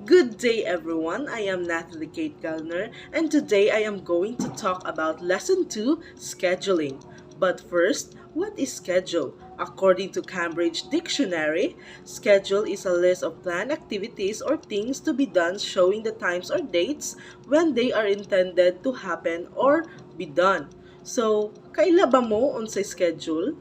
Good day everyone, I am Natalie Kate Gallner and today I am going to talk about Lesson 2, Scheduling. But first, what is schedule? According to Cambridge Dictionary, schedule is a list of planned activities or things to be done showing the times or dates when they are intended to happen or be done. So, kaila ba mo unsay schedule?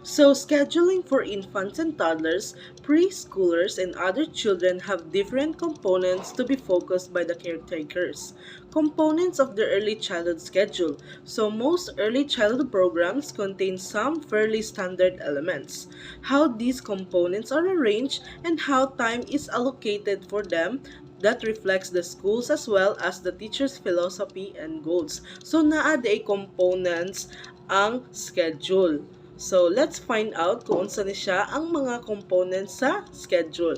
So, scheduling for infants and toddlers, preschoolers, and other children have different components to be focused by the caretakers. Components of the early childhood schedule. So, most early childhood programs contain some fairly standard elements. How these components are arranged and how time is allocated for them that reflects the schools as well as the teacher's philosophy and goals. So, naa day components ang schedule. So, let's find out kung unsa ni siya ang mga components sa schedule.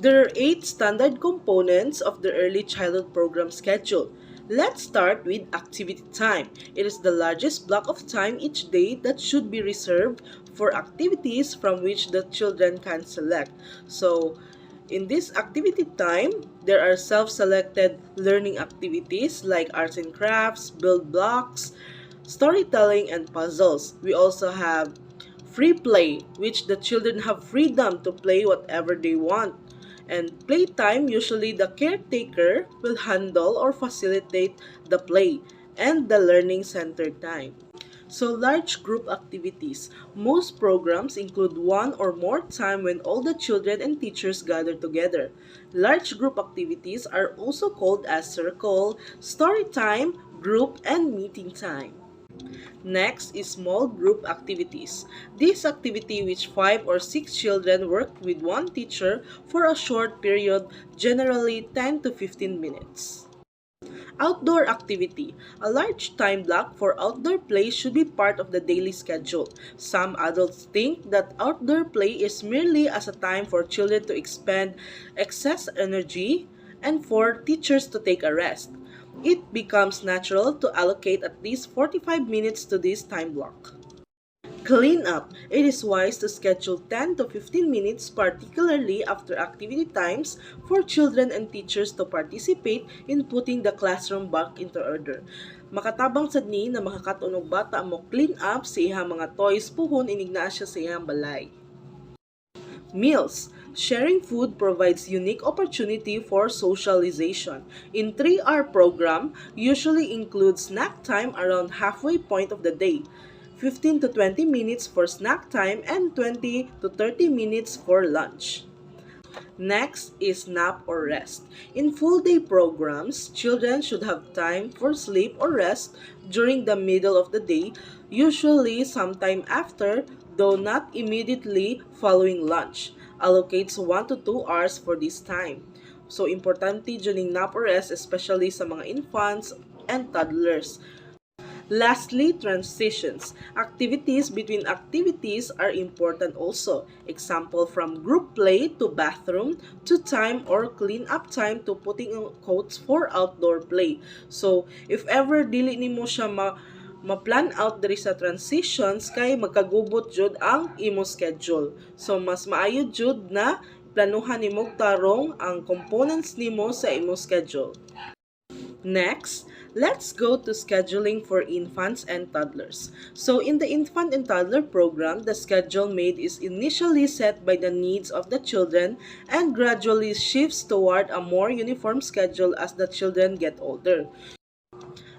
There are 8 standard components of the early childhood program schedule. Let's start with activity time. It is the largest block of time each day that should be reserved for activities from which the children can select. So, in this activity time, there are self-selected learning activities like arts and crafts, build blocks, storytelling, and puzzles. We also have free play, which the children have freedom to play whatever they want. And playtime, usually the caretaker will handle or facilitate the play and the learning center time. So, large group activities. Most programs include one or more time when all the children and teachers gather together. Large group activities are also called as circle, story time, group, and meeting time. Next is small group activities. This activity which 5 or 6 children work with one teacher for a short period, generally 10 to 15 minutes. Outdoor activity. A large time block for outdoor play should be part of the daily schedule. Some adults think that outdoor play is merely as a time for children to expend excess energy and for teachers to take a rest. It becomes natural to allocate at least 45 minutes to this time block. Clean up. It is wise to schedule 10 to 15 minutes, particularly after activity times, for children and teachers to participate in putting the classroom back into order. Makatabang sad ni na makakatunog bata mo clean up sa iyang mga toys puhon inigna siya sa iyang balay. Meals. Sharing food provides unique opportunity for socialization. In 3-hour program, usually includes snack time around halfway point of the day. 15 to 20 minutes for snack time and 20 to 30 minutes for lunch. Next is nap or rest. In full-day programs, children should have time for sleep or rest during the middle of the day, usually sometime after, though not immediately following lunch. Allocates 1 to 2 hours for this time. So, importante dyan yung nap or rest, especially sa mga infants and toddlers. Lastly, transitions. Activities between activities are important also. Example from group play to bathroom to time or clean up time to putting on coats for outdoor play. So, if ever dili nimo siya ma-plan out diri sa transitions kay magkagubot jud ang imo schedule. So, mas maayo jud na planuhan nimo tarong ang components nimo sa imo schedule. Next, let's go to scheduling for infants and toddlers. So, in the infant and toddler program, the schedule made is initially set by the needs of the children and gradually shifts toward a more uniform schedule as the children get older.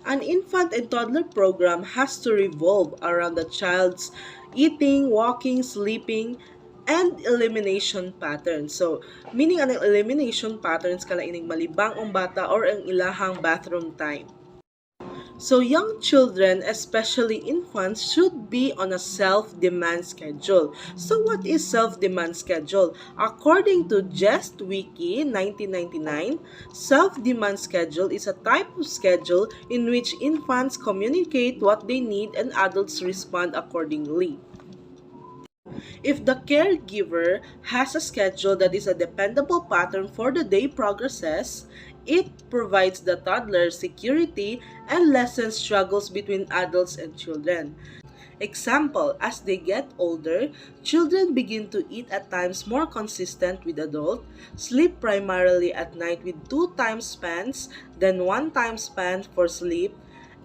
An infant and toddler program has to revolve around the child's eating, walking, sleeping, and elimination patterns. So, meaning ang elimination patterns kala ining malibang ang bata or ang ilahang bathroom time. So, young children, especially infants, should be on a self-demand schedule. So, what is self-demand schedule? According to Just Wiki 1999, self-demand schedule is a type of schedule in which infants communicate what they need and adults respond accordingly. If the caregiver has a schedule that is a dependable pattern for the day progresses, it provides the toddler security and lessens struggles between adults and children. Example, as they get older, children begin to eat at times more consistent with adult, sleep primarily at night with 2 time spans, then 1 time span for sleep,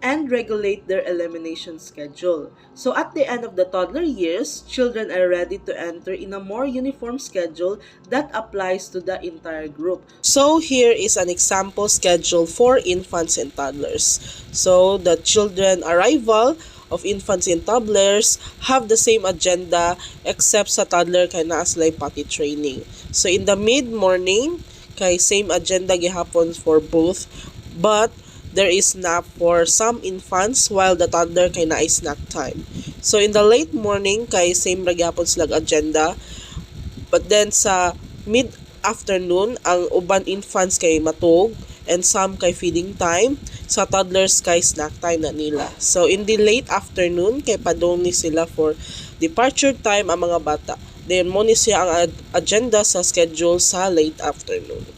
and regulate their elimination schedule. So at the end of the toddler years, children are ready to enter in a more uniform schedule that applies to the entire group. So here is an example schedule for infants and toddlers. So the children arrival of infants and toddlers have the same agenda except sa toddler kay naa sila potty training. So in the mid-morning, kay same agenda gihapon for both, but there is nap for some infants while the toddler kay naay snack time. So in the late morning kay same ra gyapon silang agenda, but then sa mid-afternoon ang uban infants kay matug and some kay feeding time, sa toddlers kay snack time na nila. So in the late afternoon kay padong ni sila for departure time ang mga bata. Then mo ni siya ang agenda sa schedule sa late afternoon.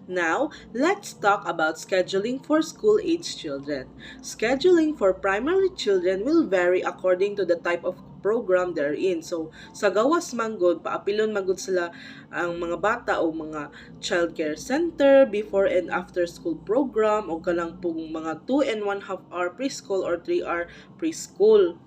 Now, let's talk about scheduling for school-age children. Scheduling for primary children will vary according to the type of program they're in. So, sa gawas manggod, paapilon manggod sila ang mga bata o mga childcare center, before and after school program, o kalang pong mga 2.5 hour preschool or 3 hour preschool.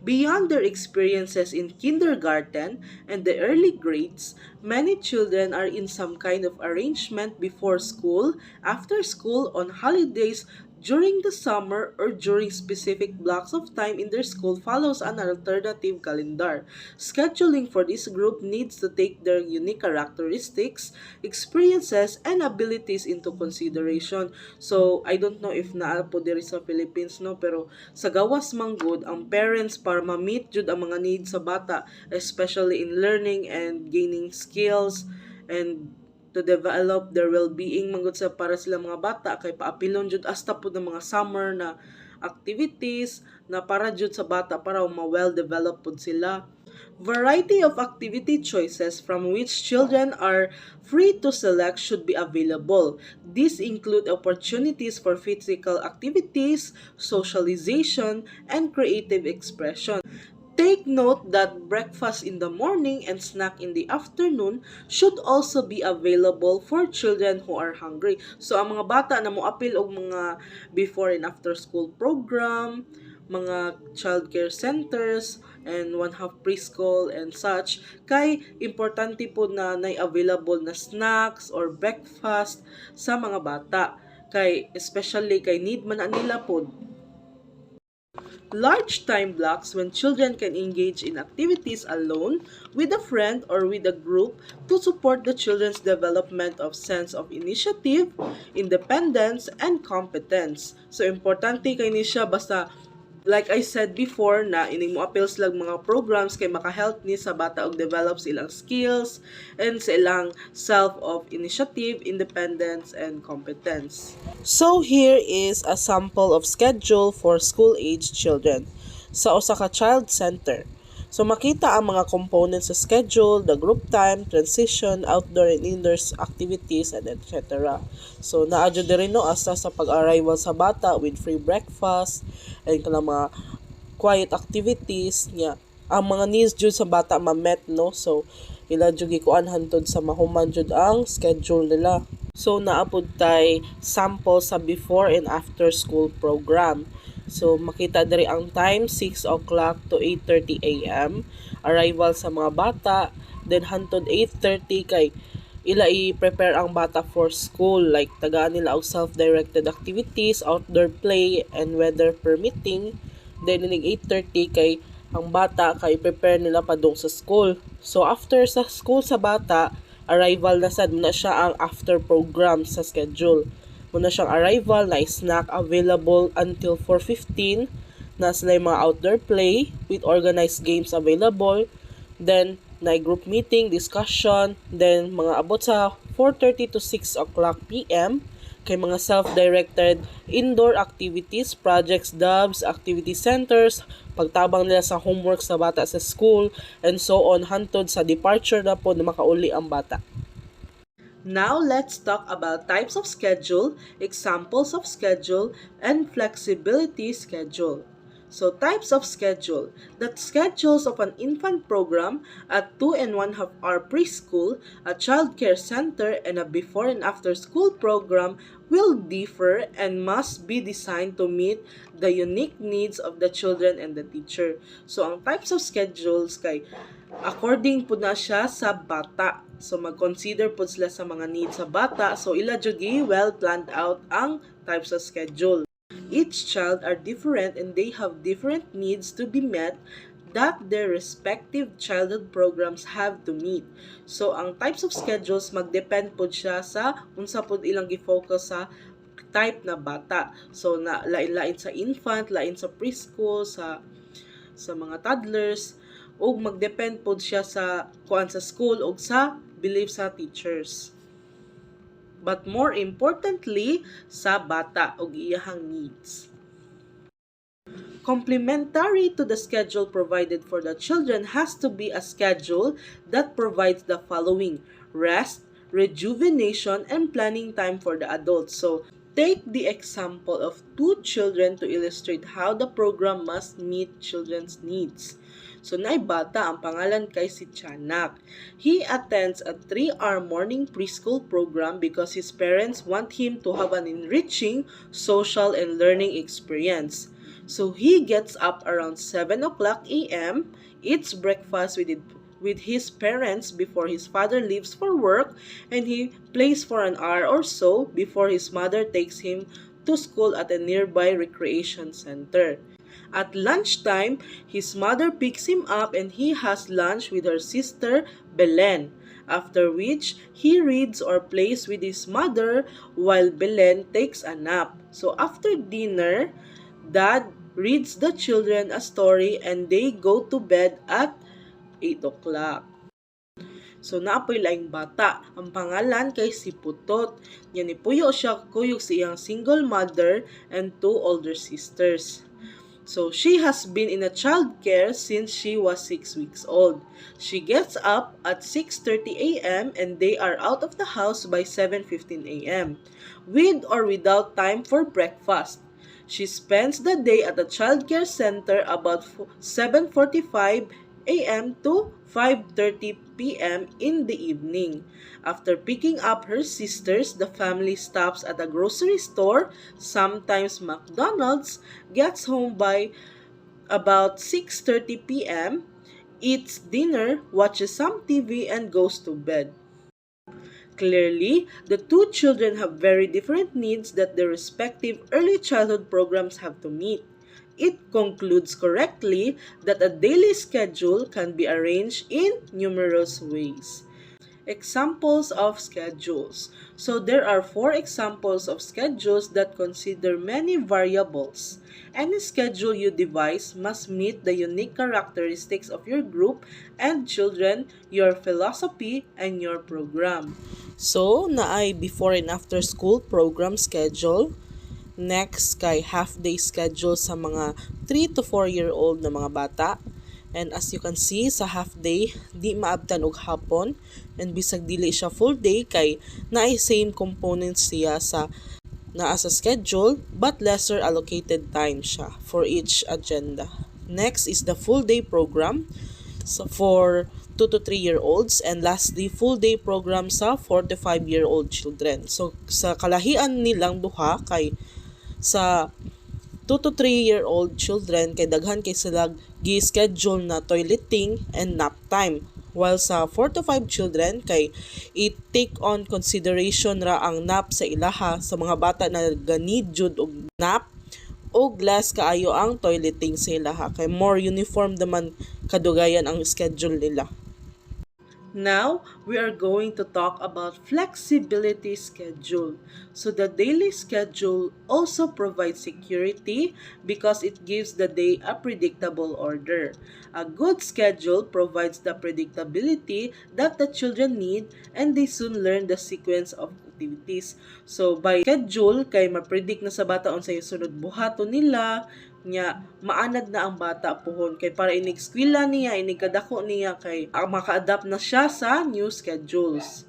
Beyond their experiences in kindergarten and the early grades, many children are in some kind of arrangement before school, after school, on holidays, during the summer, or during specific blocks of time in their school follows an alternative calendar. Scheduling for this group needs to take their unique characteristics, experiences, and abilities into consideration. So, I don't know if naa po diri sa Philippines, no, pero sa gawas manggod ang parents para ma-meet jud ang mga needs sa bata, especially in learning and gaining skills and to develop their well-being manggod sa para sila mga bata kay paapilon jud hasta pud ng mga summer na activities na para jud sa bata para ma-well develop pud sila. Variety of activity choices from which children are free to select should be available. These include opportunities for physical activities, socialization, and creative expression. Take note that breakfast in the morning and snack in the afternoon should also be available for children who are hungry. So, ang mga bata na moapil og mga before and after school program, mga childcare centers, and one-half preschool and such, kay importante po na available na snacks or breakfast sa mga bata. Kay, especially kay need man na nila po large time blocks when children can engage in activities alone, with a friend, or with a group to support the children's development of sense of initiative, independence, and competence. So, importante kay ni siya basta like I said before na ining mo appeal sila mga programs kay maka-help ni sa bata og develop silang skills and sa ilang self of initiative, independence, and competence. So here is a sample of schedule for school-age children sa usa ka child center. So makita ang mga components sa schedule, the group time, transition, outdoor and indoor activities, and etc. So naadyo diri no asa sa pag-arrival sa bata with free breakfast and kanang mga quiet activities niya. Ang mga needs jud sa bata ma-met no. So ila jud gikuan hantod sa mahuman jud ang schedule nila. So naapod tay sample sa before and after school program. So, makita diri ang time, 6 o'clock to 8:30 a.m. Arrival sa mga bata. Then, hantod 8:30 kay ila i-prepare ang bata for school. Like, tagaan nila og self-directed activities, outdoor play, and weather permitting. Then, inig 8:30 kay ang bata kay prepare nila padung sa school. So, after sa school sa bata, arrival na sad na siya ang after program sa schedule. Muna siyang arrival na snack available until 4:15 na sila mga outdoor play with organized games available. Then, na group meeting, discussion. Then, mga abot sa 4:30 to 6 o'clock p.m. kay mga self-directed indoor activities, projects, dubs, activity centers, pagtabang nila sa homework sa bata sa school, and so on hantod sa departure na po na makauli ang bata. Now, let's talk about types of schedule, examples of schedule, and flexibility schedule. So, types of schedule. The schedules of an infant program, a 2.5 hour preschool, a child care center, and a before and after school program will differ and must be designed to meet the unique needs of the children and the teacher. So, ang types of schedules kay according po na siya sa bata. So, mag-consider po sila sa mga needs sa bata. So, ila jud well planned out ang types of schedule. Each child are different and they have different needs to be met that their respective childhood programs have to meet. So, ang types of schedules magdepend po siya sa unsa po ilang gi-focus sa type na bata. So, na lain-lain sa infant, lain sa preschool, sa mga toddlers, ug magdepend po siya sa kuan sa school ug sa belief sa teachers. But more importantly, sa bata ug iyahang needs. Complementary to the schedule provided for the children has to be a schedule that provides the following: rest, rejuvenation, and planning time for the adults. So, take the example of two children to illustrate how the program must meet children's needs. So, naibata ang pangalan kay si Chanak. He attends a 3-hour morning preschool program because his parents want him to have an enriching social and learning experience. So, he gets up around 7 o'clock a.m., eats breakfast with his parents before his father leaves for work, and he plays for an hour or so before his mother takes him to school at a nearby recreation center. At lunchtime, his mother picks him up and he has lunch with her sister Belen, after which he reads or plays with his mother while Belen takes a nap. So after dinner, Dad reads the children a story and they go to bed at 8 o'clock. So, naapoy laing bata. Ang pangalan kay si Putot. Yan ipuyo siya kuyog sa iyang single mother and 2 older sisters. So, she has been in a child care since she was 6 weeks old. She gets up at 6:30 a.m. and they are out of the house by 7:15 a.m. with or without time for breakfast. She spends the day at the child care center about 7:45 a.m. to 5:30 p.m. in the evening. After picking up her sisters, the family stops at a grocery store, sometimes McDonald's, gets home by about 6:30 p.m., eats dinner, watches some TV, and goes to bed. Clearly, the two children have very different needs that their respective early childhood programs have to meet. It concludes correctly that a daily schedule can be arranged in numerous ways. Examples of schedules. So there are 4 examples of schedules that consider many variables. Any schedule you devise must meet the unique characteristics of your group and children, your philosophy, and your program. So, naay before and after school program schedule. Next, kay half-day schedule sa mga 3 to 4-year-old na mga bata. And as you can see, sa half-day, di maabtan og hapon. And bisag dili siya full day, kay naay same components siya sa naa sa schedule, but lesser allocated time siya for each agenda. Next is the full day program so for 2 to 3-year-olds, and lastly, full day program sa 4 to 5-year-old children. So sa kalahian nilang duha, kay sa 2 to 3-year-old children kay daghan kay sila gi-schedule na toileting and nap time, while sa 4 to 5 children kay i-take on consideration ra ang nap sa ilaha sa mga bata na ganid jud og nap, og less kaayo ang toileting sa ilaha kay more uniform naman kadugayan ang schedule nila. Now, we are going to talk about flexibility schedule. So the daily schedule also provides security because it gives the day a predictable order. A good schedule provides the predictability that the children need, and they soon learn the sequence of activities. So by schedule, kay ma-predict na sa bata unsay sunod buhaton nila, nya maanad na ang bata pohon kay para inig eskwela niya, inig kadako niya kay maka-adapt na siya sa new schedules.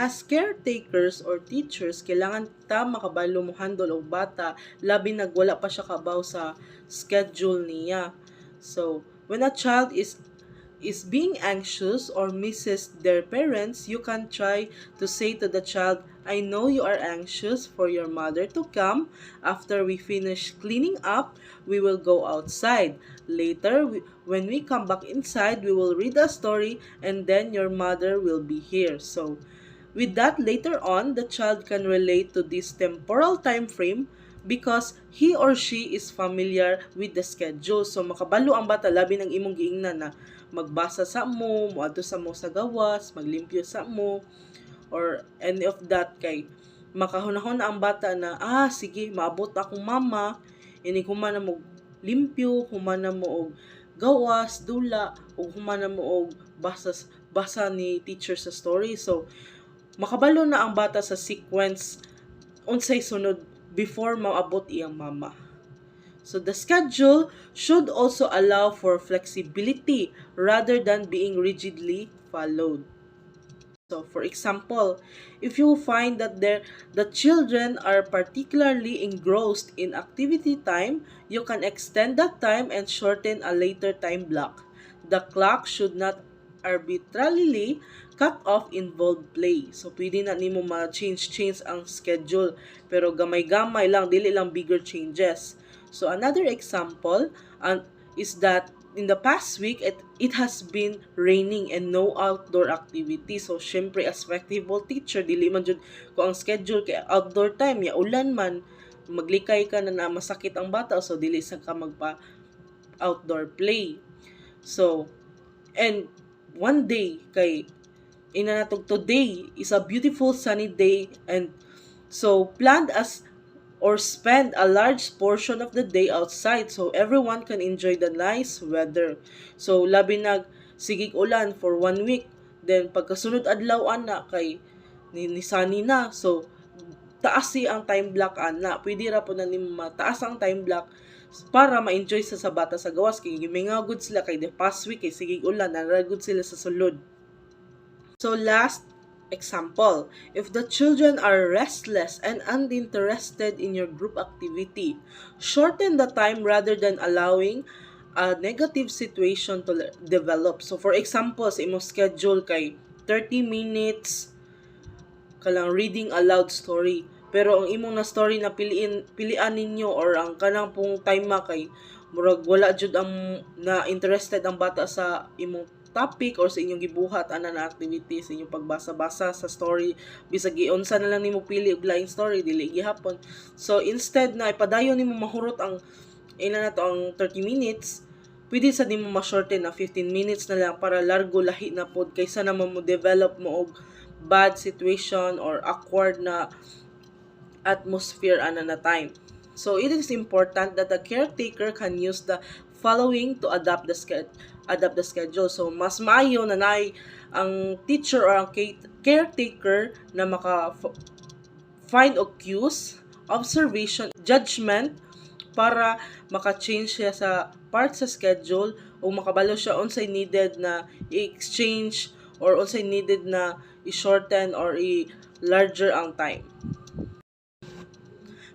As caretakers or teachers, kailangan ta makabalo mo handle og bata labi nagwala pa siya kabaw sa schedule niya. So, when a child is being anxious or misses their parents, you can try to say to the child, I know you are anxious for your mother to come. After we finish cleaning up, we will go outside. Later, when we come back inside, we will read a story and then your mother will be here. So, with that, later on, the child can relate to this temporal time frame because he or she is familiar with the schedule. So, makabalo ang bata, labi ng imong giingnan na magbasa sa mo, moadto sa mo sa gawas, maglimpyo sa mo, or any of that kay makahunahon ang bata na, sige, maabot akong mama, ini humana mo limpyo, humana mo og gawas, dula, o humana mo og basa ni teacher sa story. So, makabalo na ang bata sa sequence unsay sunod before maabot iyang mama. So the schedule should also allow for flexibility rather than being rigidly followed. So for example, if you find that the children are particularly engrossed in activity time, you can extend that time and shorten a later time block. The clock should not arbitrarily cut off involved play. So pwede na nimo ma-change ang schedule, pero gamay-gamay lang, dili lang bigger changes. So another example is that in the past week, it has been raining and no outdoor activity. So, syempre, as flexible teacher, dili man jud ko ang schedule kay outdoor time, ya ulan man, maglikay ka na masakit ang bata, so dili sa ka magpa outdoor play. So, and one day, inanatog today is a beautiful sunny day, and so planned as or spend a large portion of the day outside so everyone can enjoy the nice weather. So, labi sigig ulan for 1 week. Then, pagkasunod adlaw ana kay ni sunny na. So, taas ang time block ana. Pwede ra po na ni mataas ang time block para ma-enjoy sa bata sa gawas. Kay gimingagod sila kay the past week kay sigig ulan. Naragod sila sa sulod. So, last example, if the children are restless and uninterested in your group activity, shorten the time rather than allowing a negative situation to develop. So for example, sa imong schedule kay 30 minutes kalang reading aloud story. Pero ang imong na story na pilian ninyo or ang kanang pong time kay murag wala jud ang na interested ang bata sa imong topic or sa inyong gibuhat ana na activity sa inyong pagbasa-basa sa story, bisag giunsa na lang nimo pili og laing story dili gihapon. So instead na ipadayon nimo mahurot ang ina na to ang 30 minutes, pwede sa nimo ma-shorten na 15 minutes na lang para largo lahi na pod kaysa naman mo develop mo og bad situation or awkward na atmosphere ana na time. So it is important that the caretaker can use the following to adapt the schedule. So mas maayo na ang teacher or ang caretaker na find of cues, observation, judgment para maka-change siya sa part sa schedule o makabalo siya unsay needed na i-exchange or unsay needed na i-shorten or i-larger ang time.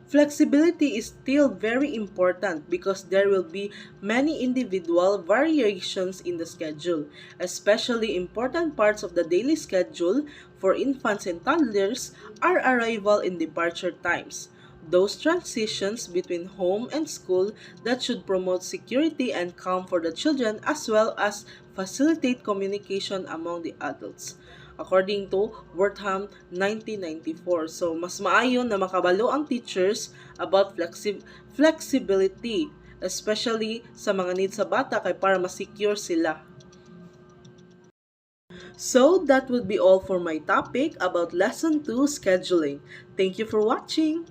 Flexibility is still very important because there will be many individual variations in the schedule, especially important parts of the daily schedule for infants and toddlers are arrival and departure times. Those transitions between home and school that should promote security and calm for the children as well as facilitate communication among the adults, according to Wortham 1994. So, mas maayo na makabalo ang teachers about flexibility, especially sa mga needs sa bata kay para ma-secure sila. So, that would be all for my topic about Lesson 2, scheduling. Thank you for watching!